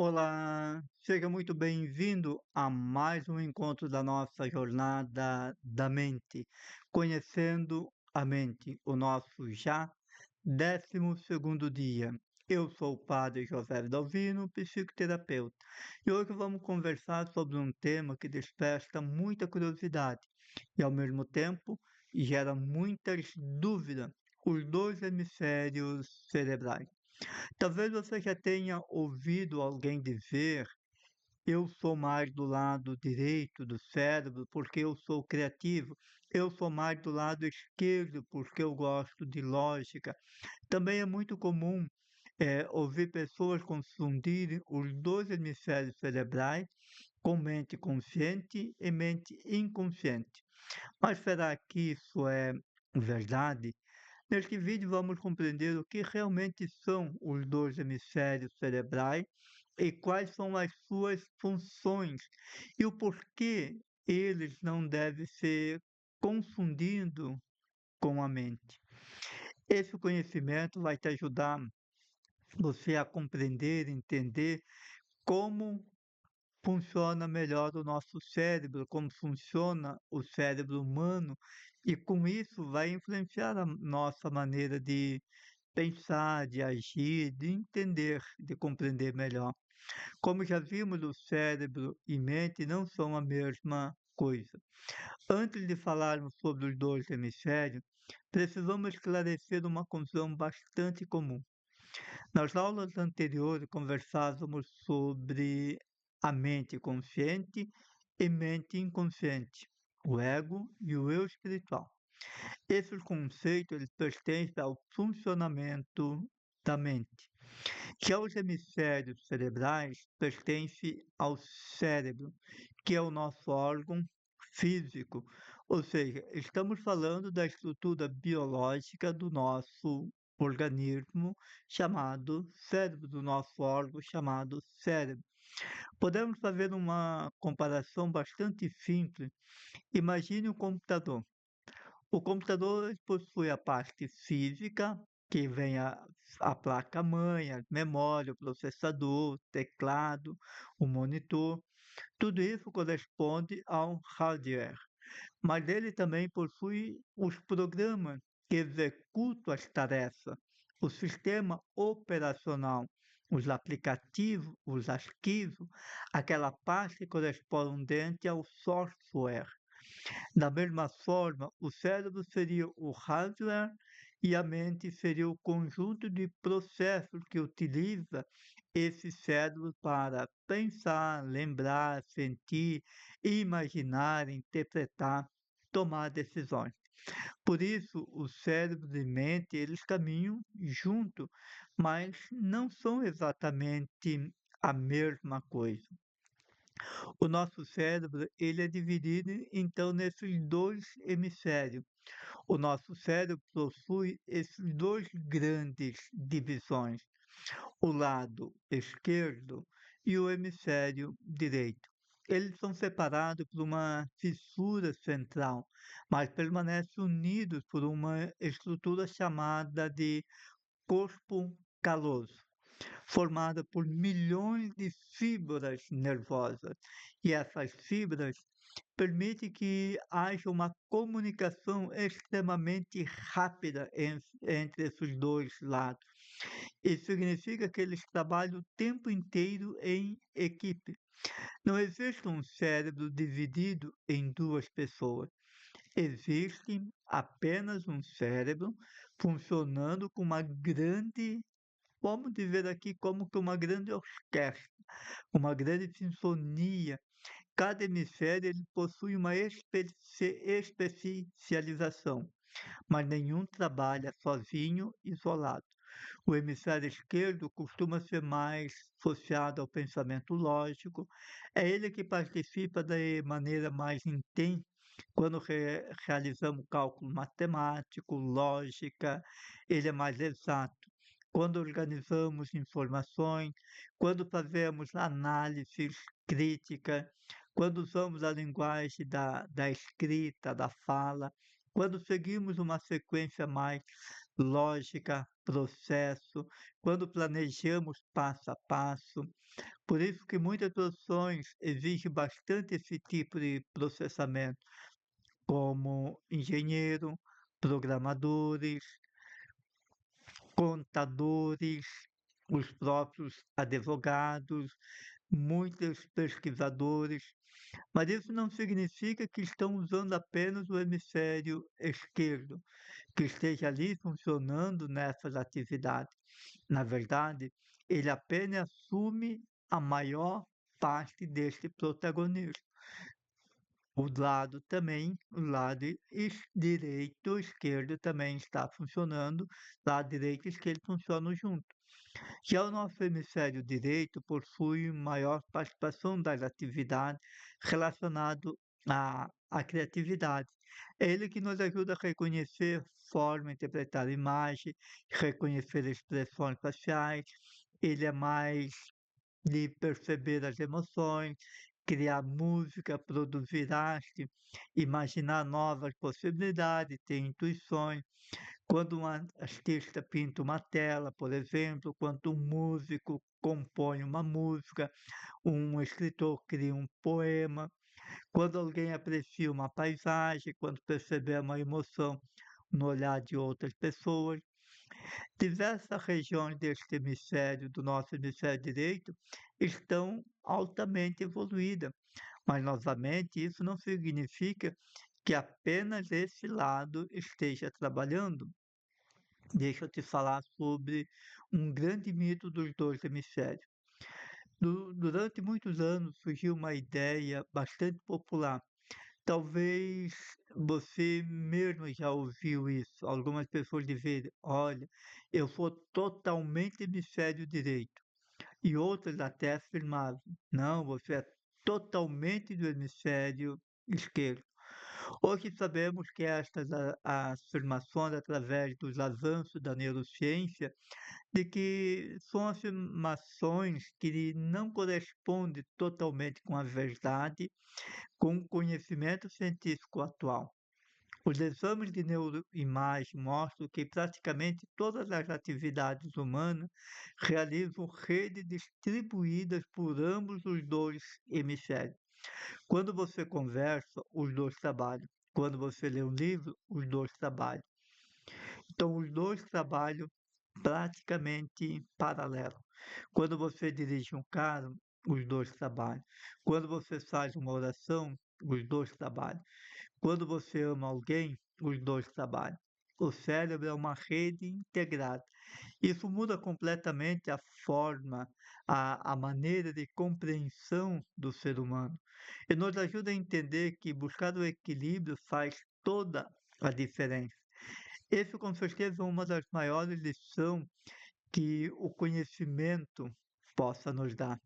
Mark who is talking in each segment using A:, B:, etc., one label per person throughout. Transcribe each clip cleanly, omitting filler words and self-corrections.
A: Olá, seja muito bem-vindo a mais um encontro da nossa jornada da mente, conhecendo a mente, o nosso já 12º dia. Eu sou o Padre José Dalvino, psicoterapeuta, e hoje vamos conversar sobre um tema que desperta muita curiosidade e, ao mesmo tempo, gera muitas dúvidas: os dois hemisférios cerebrais. Talvez você já tenha ouvido alguém dizer: eu sou mais do lado direito do cérebro porque eu sou criativo. Eu sou mais do lado esquerdo porque eu gosto de lógica. Também é muito comum ouvir pessoas confundirem os dois hemisférios cerebrais com mente consciente e mente inconsciente. Mas será que isso é verdade? Neste vídeo, vamos compreender o que realmente são os dois hemisférios cerebrais e quais são as suas funções e o porquê eles não devem ser confundidos com a mente. Esse conhecimento vai te ajudar você a compreender, entender como funciona melhor o nosso cérebro, como funciona o cérebro humano, e com isso vai influenciar a nossa maneira de pensar, de agir, de entender, de compreender melhor. Como já vimos, o cérebro e mente não são a mesma coisa. Antes de falarmos sobre os dois hemisférios, precisamos esclarecer uma confusão bastante comum. Nas aulas anteriores, conversávamos sobre a mente consciente e mente inconsciente, o ego e o eu espiritual. Esses conceitos eles pertencem ao funcionamento da mente. Já os hemisférios cerebrais pertencem ao cérebro, que é o nosso órgão físico, ou seja, estamos falando da estrutura biológica do nosso organismo chamado cérebro, do nosso órgão chamado cérebro. Podemos fazer uma comparação bastante simples. Imagine um computador. O computador possui a parte física, que vem a placa-mãe, a memória, o processador, o teclado, o monitor. Tudo isso corresponde ao hardware. Mas ele também possui os programas que executam as tarefas, o sistema operacional, os aplicativos, os arquivos, aquela parte correspondente ao software. Da mesma forma, o cérebro seria o hardware e a mente seria o conjunto de processos que utiliza esse cérebro para pensar, lembrar, sentir, imaginar, interpretar, tomar decisões. Por isso, o cérebro e mente, eles caminham junto, mas não são exatamente a mesma coisa. O nosso cérebro, ele é dividido então nesses dois hemisférios. O nosso cérebro possui esses dois grandes divisões, o lado esquerdo e o hemisfério direito. Eles são separados por uma fissura central, mas permanecem unidos por uma estrutura chamada de corpo caloso, formada por milhões de fibras nervosas. E essas fibras permitem que haja uma comunicação extremamente rápida entre esses dois lados. Isso significa que eles trabalham o tempo inteiro em equipe. Não existe um cérebro dividido em duas pessoas. Existe apenas um cérebro funcionando com uma grande, vamos dizer aqui, como que uma grande orquestra, uma grande sinfonia. Cada hemisfério ele possui uma especialização, mas nenhum trabalha sozinho, isolado. O hemisfério esquerdo costuma ser mais associado ao pensamento lógico, é ele que participa da maneira mais intensa quando realizamos cálculo matemático, lógica, ele é mais exato. Quando organizamos informações, quando fazemos análises crítica, quando usamos a linguagem da escrita, da fala, quando seguimos uma sequência mais lógica, processo, quando planejamos passo a passo. Por isso que muitas profissões exigem bastante esse tipo de processamento, como engenheiro, programadores, contadores, os próprios advogados, muitos pesquisadores, mas isso não significa que estão usando apenas o hemisfério esquerdo, que esteja ali funcionando nessas atividades. Na verdade, ele apenas assume a maior parte deste protagonismo. O lado direito, esquerdo também está funcionando, lado direito e esquerdo funcionam juntos. Já o nosso hemisfério direito possui maior participação das atividades relacionadas à criatividade. É ele que nos ajuda a reconhecer forma, interpretar imagem, reconhecer expressões faciais. Ele é mais de perceber as emoções, criar música, produzir arte, imaginar novas possibilidades, ter intuições. Quando um artista pinta uma tela, por exemplo, quando um músico compõe uma música, um escritor cria um poema, quando alguém aprecia uma paisagem, quando percebe uma emoção no olhar de outras pessoas. Diversas regiões deste hemisfério, do nosso hemisfério direito, estão altamente evoluídas, mas novamente isso não significa que apenas esse lado esteja trabalhando. Deixa eu te falar sobre um grande mito dos dois hemisférios. Durante muitos anos surgiu uma ideia bastante popular. Talvez você mesmo já ouviu isso. Algumas pessoas dizerem: olha, eu sou totalmente hemisfério direito. E outras até afirmavam: não, você é totalmente do hemisfério esquerdo. Hoje sabemos que estas afirmações, através dos avanços da neurociência, de que são afirmações que não correspondem totalmente com a verdade, com o conhecimento científico atual. Os exames de neuroimagem mostram que praticamente todas as atividades humanas realizam redes distribuídas por ambos os dois hemisférios. Quando você conversa, os dois trabalham. Quando você lê um livro, os dois trabalham. Então, os dois trabalham praticamente paralelo. Quando você dirige um carro, os dois trabalham. Quando você faz uma oração, os dois trabalham. Quando você ama alguém, os dois trabalham. O cérebro é uma rede integrada. Isso muda completamente a forma, a maneira de compreensão do ser humano. E nos ajuda a entender que buscar o equilíbrio faz toda a diferença. Esse, com certeza, é uma das maiores lições que o conhecimento possa nos dar.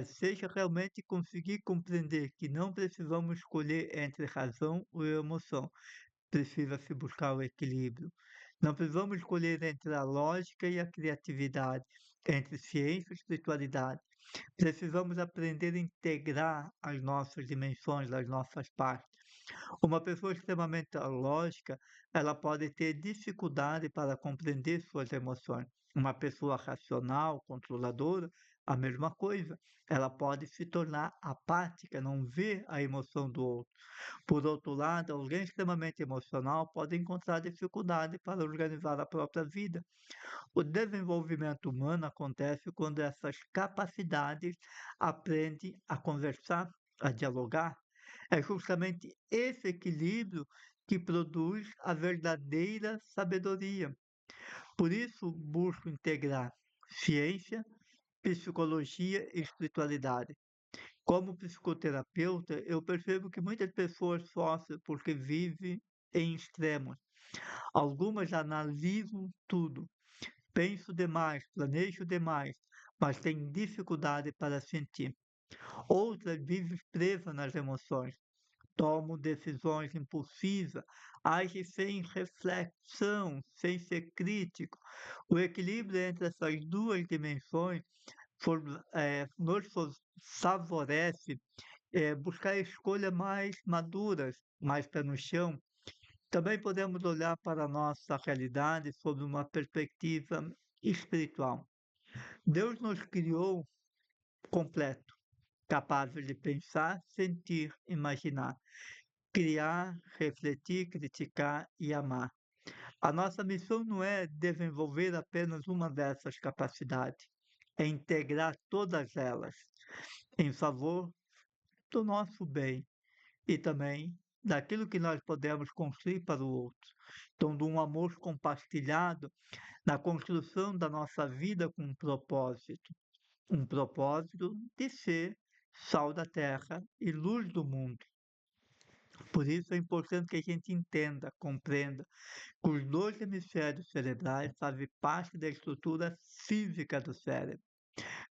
A: Seja realmente conseguir compreender que não precisamos escolher entre razão ou emoção, precisa-se buscar o equilíbrio. Não precisamos escolher entre a lógica e a criatividade, entre ciência e espiritualidade. Precisamos aprender a integrar as nossas dimensões, as nossas partes. Uma pessoa extremamente lógica, ela pode ter dificuldade para compreender suas emoções. Uma pessoa racional, controladora, a mesma coisa. Ela pode se tornar apática, não ver a emoção do outro. Por outro lado, alguém extremamente emocional pode encontrar dificuldade para organizar a própria vida. O desenvolvimento humano acontece quando essas capacidades aprendem a conversar, a dialogar. É justamente esse equilíbrio que produz a verdadeira sabedoria. Por isso, busco integrar ciência, psicologia e espiritualidade. Como psicoterapeuta, eu percebo que muitas pessoas sofrem porque vivem em extremos. Algumas analisam tudo, pensam demais, planejam demais, mas têm dificuldade para sentir. Outras vivem presas nas emoções, tomam decisões impulsivas, agem sem reflexão, sem ser crítico. O equilíbrio entre essas duas dimensões nos favorece buscar escolhas mais maduras, mais pé no chão, Também podemos olhar para a nossa realidade sob uma perspectiva espiritual. Deus nos criou completo, capazes de pensar, sentir, imaginar, criar, refletir, criticar e amar. A nossa missão não é desenvolver apenas uma dessas capacidades, é integrar todas elas em favor do nosso bem e também daquilo que nós podemos construir para o outro. Então, de um amor compartilhado na construção da nossa vida com um propósito de ser sal da terra e luz do mundo. Por isso é importante que a gente entenda, compreenda que os dois hemisférios cerebrais fazem parte da estrutura física do cérebro.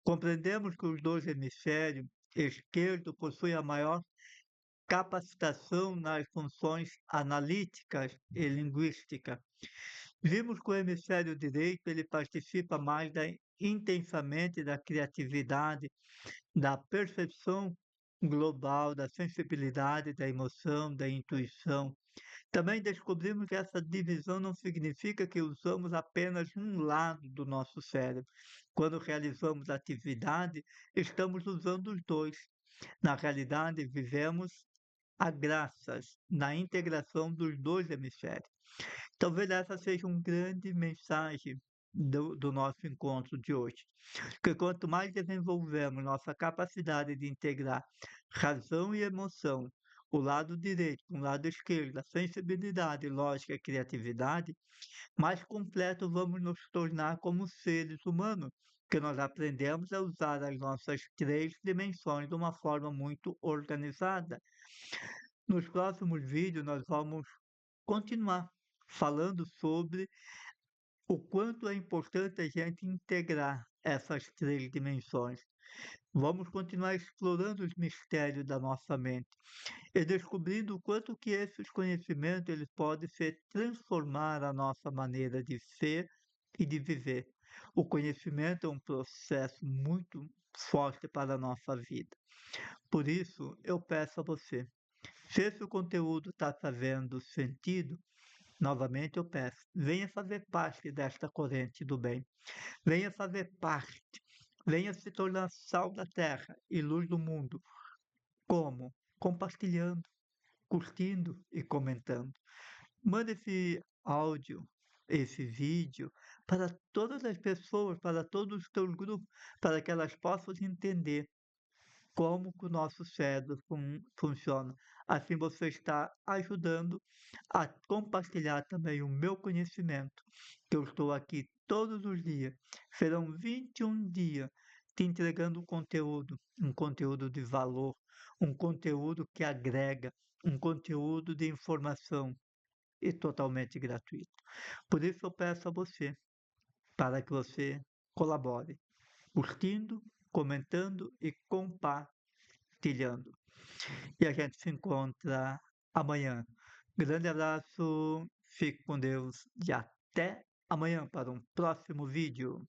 A: Compreendemos que os dois hemisférios esquerdo possui a maior capacitação nas funções analíticas e linguísticas. Vimos que o hemisfério direito ele participa mais intensamente da criatividade, da percepção global, da sensibilidade, da emoção, da intuição. Também descobrimos que essa divisão não significa que usamos apenas um lado do nosso cérebro. Quando realizamos atividade, estamos usando os dois. Na realidade, vivemos a graças na integração dos dois hemisférios. Talvez essa seja uma grande mensagem do nosso encontro de hoje. Que quanto mais desenvolvemos nossa capacidade de integrar razão e emoção, o lado direito com o lado esquerdo, a sensibilidade, lógica e criatividade, mais completo vamos nos tornar como seres humanos, que nós aprendemos a usar as nossas três dimensões de uma forma muito organizada. Nos próximos vídeos, nós vamos continuar falando sobre o quanto é importante a gente integrar essas três dimensões. Vamos continuar explorando os mistérios da nossa mente e descobrindo o quanto que esses conhecimentos eles podem transformar a nossa maneira de ser e de viver. O conhecimento é um processo muito forte para a nossa vida. Por isso, eu peço a você, se esse conteúdo está fazendo sentido, novamente eu peço, venha fazer parte desta corrente do bem. Venha fazer parte. Venha se tornar sal da terra e luz do mundo. Como? Compartilhando, curtindo e comentando. Mande esse áudio, esse vídeo para todas as pessoas, para todos os teus grupos, para que elas possam entender como que o nosso cérebro funciona. Assim você está ajudando a compartilhar também o meu conhecimento, que eu estou aqui todos os dias. Serão 21 dias te entregando um conteúdo de valor, um conteúdo que agrega, um conteúdo de informação e totalmente gratuito. Por isso eu peço a você, para que você colabore, curtindo, comentando e compartilhando. E a gente se encontra amanhã. Grande abraço, fique com Deus e até amanhã para um próximo vídeo.